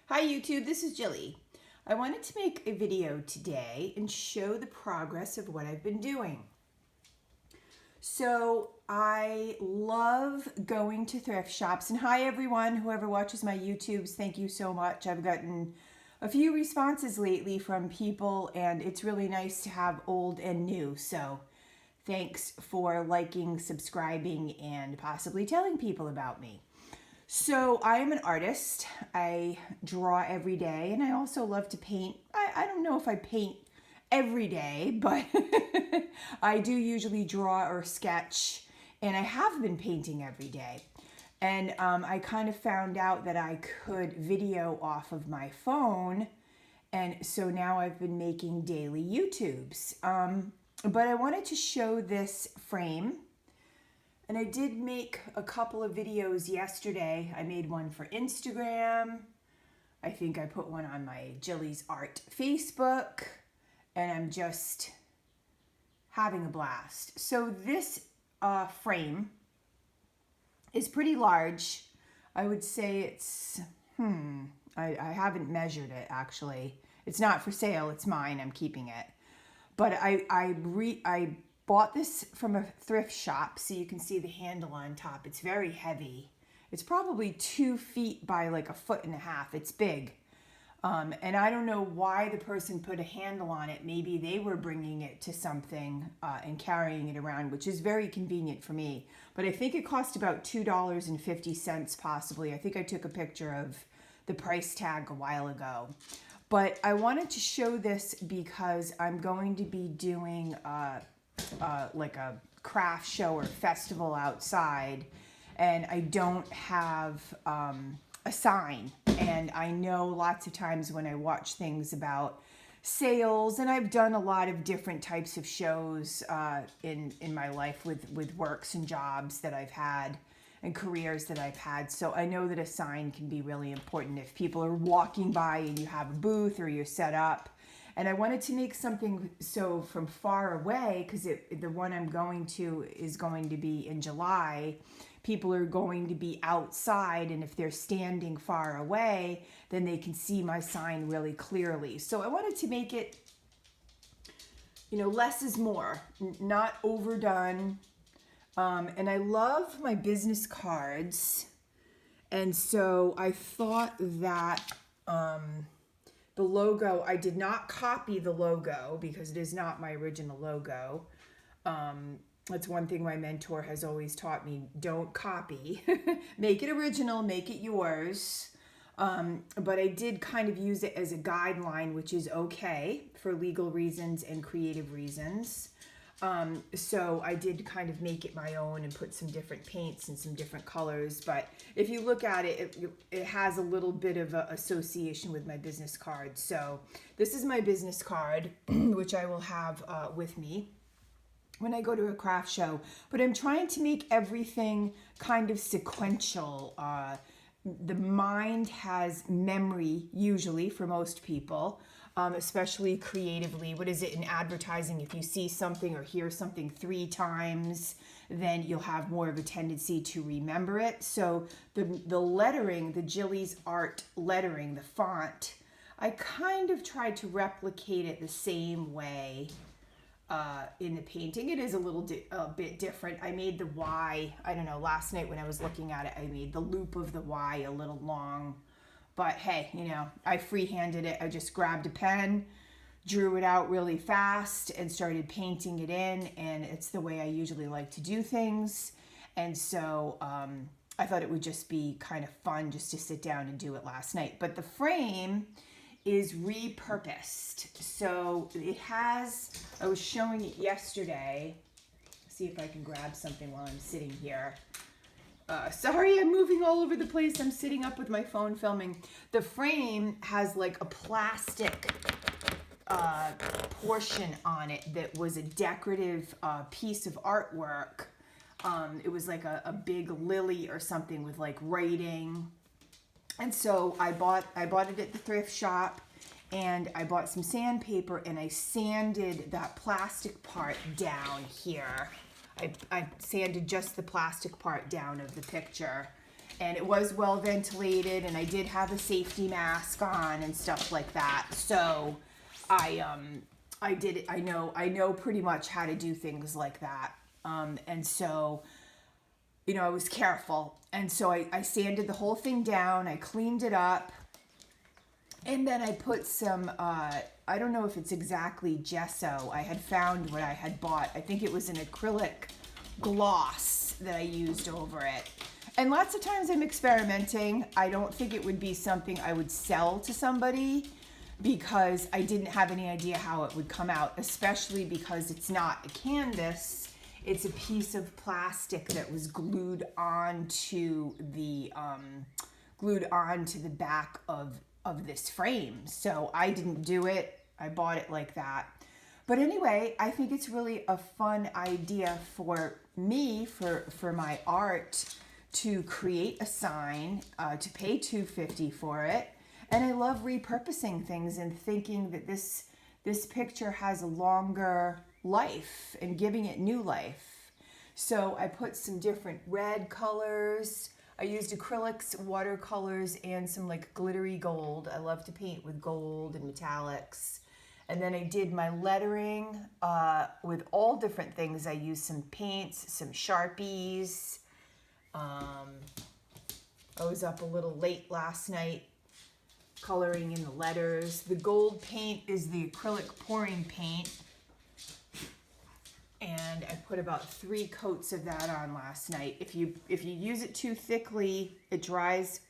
Hi YouTube, this is Jilly. I wanted to make a video today and show the progress of what I've been doing. So I love going to thrift shops, and hi everyone, whoever watches my YouTubes, thank you so much. I've gotten a few responses lately from people and it's really nice to have old and new. So thanks for liking, subscribing, and possibly telling people about me. So I am an artist. I draw every day, and I also love to paint. I don't know if I paint every day, but I do usually draw or sketch, and I have been painting every day. And I kind of found out that I could video off of my phone, and so now I've been making daily YouTubes. But I wanted to show this frame. And I did make a couple of videos yesterday. I made one for Instagram. I think I put one on my Jillys Art Facebook. And I'm just having a blast. So this frame is pretty large. I would say it's, I haven't measured it actually. It's not for sale, it's mine, I'm keeping it. But I bought this from a thrift shop, so you can see the handle on top. It's very heavy. It's probably 2 feet by like 1.5 feet. It's big. And I don't know why the person put a handle on it. Maybe they were bringing it to something and carrying it around, which is very convenient for me. But I think it cost about $2.50 possibly. I think I took a picture of the price tag a while ago. But I wanted to show this because I'm going to be doing like a craft show or festival outside, and I don't have a sign. And I know lots of times when I watch things about sales, and I've done a lot of different types of shows in my life with works and jobs that I've had and careers that I've had. So I know that a sign can be really important if people are walking by and you have a booth or you're set up. And I wanted to make something so from far away, because the one I'm going to is going to be in July. People are going to be outside, and if they're standing far away, then they can see my sign really clearly. So I wanted to make it, less is more, not overdone. And I love my business cards. And so I thought that the logo, I did not copy the logo because it is not my original logo. That's one thing my mentor has always taught me. Don't copy. Make it original, make it yours. But I did kind of use it as a guideline, which is okay for legal reasons and creative reasons. So I did kind of make it my own and put some different paints and some different colors. But if you look at it, it has a little bit of an association with my business card. So this is my business card, which I will have with me when I go to a craft show. But I'm trying to make everything kind of sequential. The mind has memory, usually, for most people. Especially creatively. What is it in advertising? If you see something or hear something 3 times, then you'll have more of a tendency to remember it. So the lettering, the Jillys Art lettering, the font, I kind of tried to replicate it the same way in the painting. It is a bit different. I made the Y, I don't know, last night when I was looking at it, I made the loop of the Y a little long. But hey, I freehanded it. I just grabbed a pen, drew it out really fast, and started painting it in. And it's the way I usually like to do things. And so I thought it would just be kind of fun just to sit down and do it last night. But the frame is repurposed. So it has, I was showing it yesterday. See if I can grab something while I'm sitting here. Sorry, I'm moving all over the place. I'm sitting up with my phone filming. The frame has like a plastic portion on it that was a decorative piece of artwork. It was like a big lily or something with like writing. And so I bought it at the thrift shop, and I bought some sandpaper, and I sanded that plastic part down here. I sanded just the plastic part down of the picture, and it was well ventilated, and I did have a safety mask on and stuff like that. So I did it. I know pretty much how to do things like that. And so, you know, I was careful. And so I sanded the whole thing down. I cleaned it up. And then I put some, I don't know if it's exactly gesso. I had found what I had bought. I think it was an acrylic gloss that I used over it. And lots of times I'm experimenting. I don't think it would be something I would sell to somebody because I didn't have any idea how it would come out, especially because it's not a canvas. It's a piece of plastic that was glued onto the back of this frame. So I didn't do it. I bought it like that. But anyway, I think it's really a fun idea for me, for my art, to create a sign, to pay $2.50 for it. And I love repurposing things and thinking that this picture has a longer life and giving it new life. So I put some different red colors. I used acrylics, watercolors, and some like glittery gold. I love to paint with gold and metallics. And then I did my lettering with all different things. I used some paints, some Sharpies. I was up a little late last night coloring in the letters. The gold paint is the acrylic pouring paint. And I put about 3 coats of that on last night. If you use it too thickly, it dries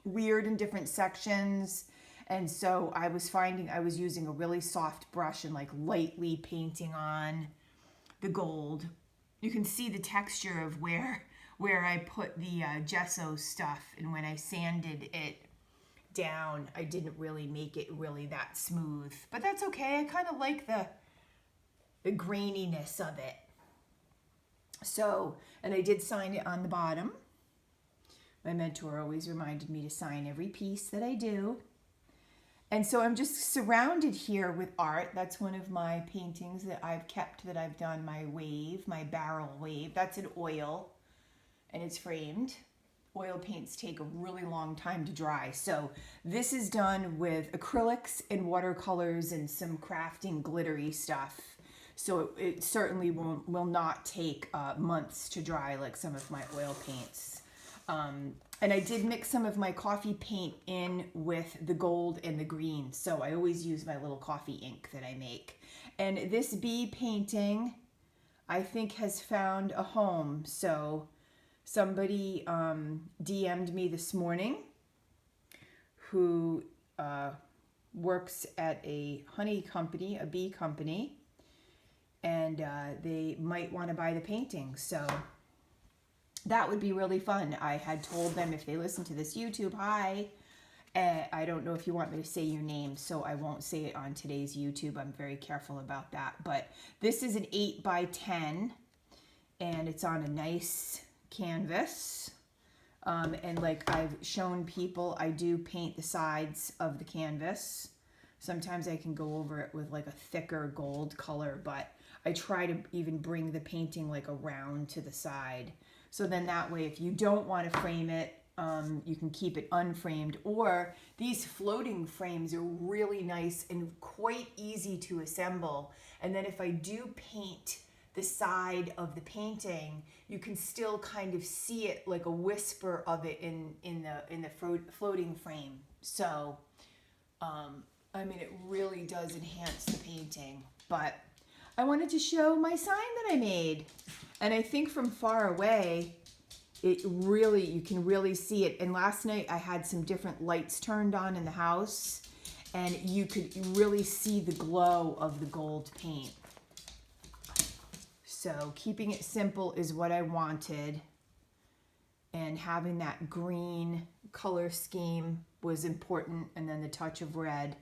weird in different sections. And so I was finding I was using a really soft brush and like lightly painting on the gold. You can see the texture of where I put the gesso stuff, and when I sanded it down, I didn't really make it really that smooth. But that's okay. I kind of like the graininess of it. So, and I did sign it on the bottom. My mentor always reminded me to sign every piece that I do. And so I'm just surrounded here with art. That's one of my paintings that I've kept, that I've done, my wave, my barrel wave. That's an oil, and it's framed. Oil paints take a really long time to dry. So this is done with acrylics and watercolors and some crafting glittery stuff. So it certainly will not take months to dry like some of my oil paints. And I did mix some of my coffee paint in with the gold and the green. So I always use my little coffee ink that I make. And this bee painting, I think, has found a home. So somebody DM'd me this morning who works at a honey company, a bee company, and they might want to buy the painting. So that would be really fun. I had told them if they listen to this YouTube, hi, I don't know if you want me to say your name, so I won't say it on today's YouTube. I'm very careful about that. But this is an 8x10, and it's on a nice canvas. And like I've shown people, I do paint the sides of the canvas. Sometimes I can go over it with like a thicker gold color, but I try to even bring the painting like around to the side. So then that way, if you don't want to frame it, you can keep it unframed. Or these floating frames are really nice and quite easy to assemble. And then if I do paint the side of the painting, you can still kind of see it, like a whisper of it in the floating frame. So, I mean, it really does enhance the painting. But I wanted to show my sign that I made. And I think from far away, you can really see it. And last night I had some different lights turned on in the house, and you could really see the glow of the gold paint. So keeping it simple is what I wanted. And having that green color scheme was important, and then the touch of red.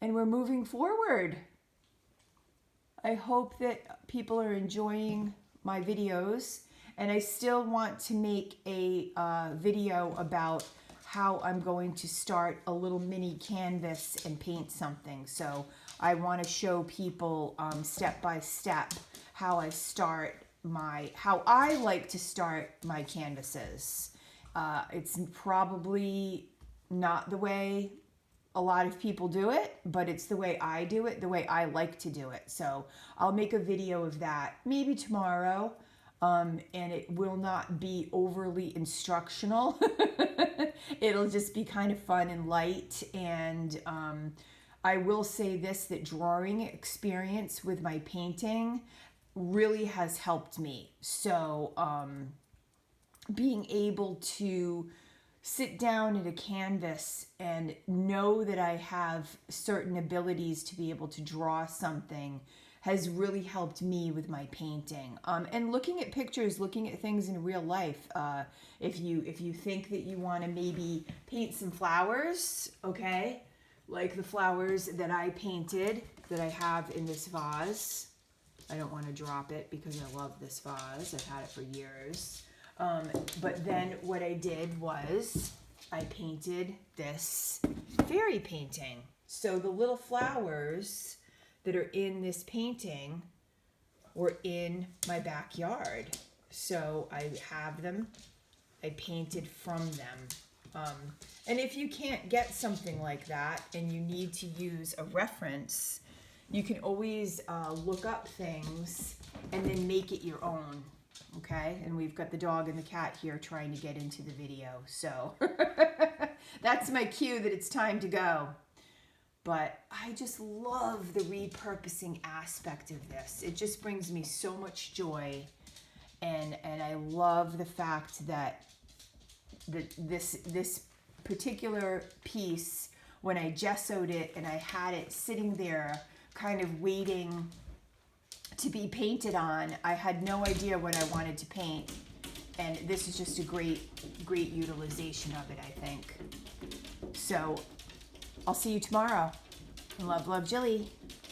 And we're moving forward. I hope that people are enjoying my videos, and I still want to make a video about how I'm going to start a little mini canvas and paint something. So I want to show people step by step how I start how I like to start my canvases. It's probably not the way a lot of people do it, but it's the way I do it, the way I like to do it. So I'll make a video of that maybe tomorrow, and it will not be overly instructional. It'll just be kind of fun and light. And I will say this, that drawing experience with my painting really has helped me. So being able to sit down at a canvas and know that I have certain abilities to be able to draw something has really helped me with my painting. And looking at pictures, looking at things in real life. If you think that you want to maybe paint some flowers, okay, like the flowers that I painted that I have in this vase. I don't want to drop it because I love this vase. I've had it for years. But then what I did was I painted this fairy painting. So the little flowers that are in this painting were in my backyard. So I have them, I painted from them. And if you can't get something like that and you need to use a reference, you can always look up things and then make it your own. Okay, and we've got the dog and the cat here trying to get into the video, so that's my cue that it's time to go. But I just love the repurposing aspect of this. It just brings me so much joy, and I love the fact that this particular piece, when I gessoed it and I had it sitting there kind of waiting to be painted on, I had no idea what I wanted to paint, and this is just a great utilization of it, I think. So I'll see you tomorrow. Love, love, Jilly.